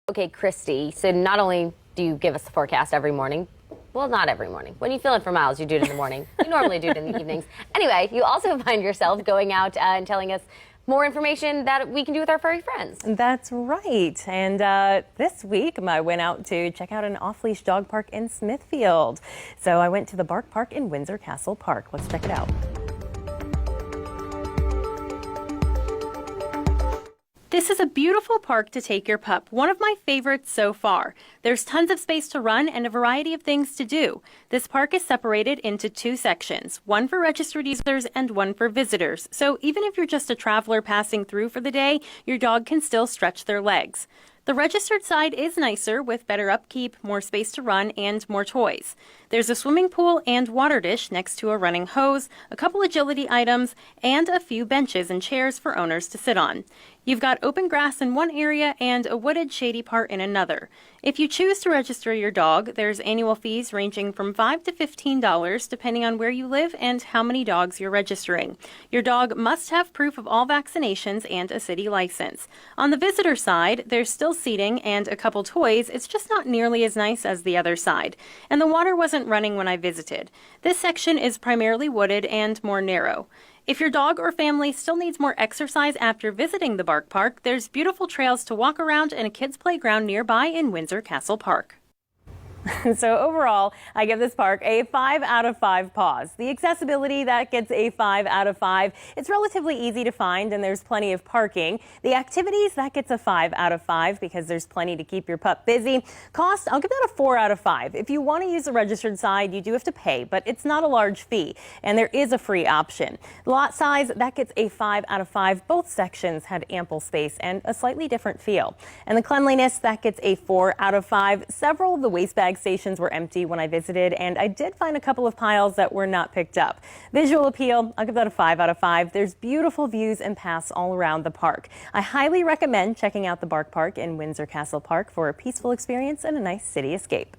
Okay, Christy, so not only do you give us the forecast every morning, well, not every morning. When you fill in for Miles, you do it in the morning. You normally do it in the evenings. Anyway, you also find yourself going out and telling us more information that we can do with our furry friends. That's right. And this week I went out to check out an off-leash dog park in Smithfield. So I went to the Bark Park in Windsor Castle Park. Let's check it out. This is a beautiful park to take your pup, one of my favorites so far. There's tons of space to run and a variety of things to do. This park is separated into two sections, one for registered users and one for visitors. So even if you're just a traveler passing through for the day, your dog can still stretch their legs. The registered side is nicer with better upkeep, more space to run, and more toys. There's a swimming pool and water dish next to a running hose, a couple agility items, and a few benches and chairs for owners to sit on. You've got open grass in one area and a wooded, shady part in another. If you choose to register your dog, there's annual fees ranging from $5 to $15 depending on where you live and how many dogs you're registering. Your dog must have proof of all vaccinations and a city license. On the visitor side, there's still seating and a couple toys. It's just not nearly as nice as the other side. And the water wasn't running when I visited. This section is primarily wooded and more narrow. If your dog or family still needs more exercise after visiting the Bark Park, there's beautiful trails to walk around and a kids' playground nearby in Windsor Castle Park. So overall, I give this park a 5 out of 5 paws. The accessibility, that gets a 5 out of 5. It's relatively easy to find and there's plenty of parking. The activities, that gets a 5 out of 5 because there's plenty to keep your pup busy. Cost, I'll give that a 4 out of 5. If you want to use the registered side, you do have to pay, but it's not a large fee and there is a free option. Lot size, that gets a 5 out of 5. Both sections had ample space and a slightly different feel. And the cleanliness, that gets a 4 out of 5. Several of the waste bag stations were empty when I visited, and I did find a couple of piles that were not picked up. Visual appeal, I'll give that a 5 out of 5. There's beautiful views and paths all around the park. I highly recommend checking out the Bark Park in Windsor Castle Park for a peaceful experience and a nice city escape.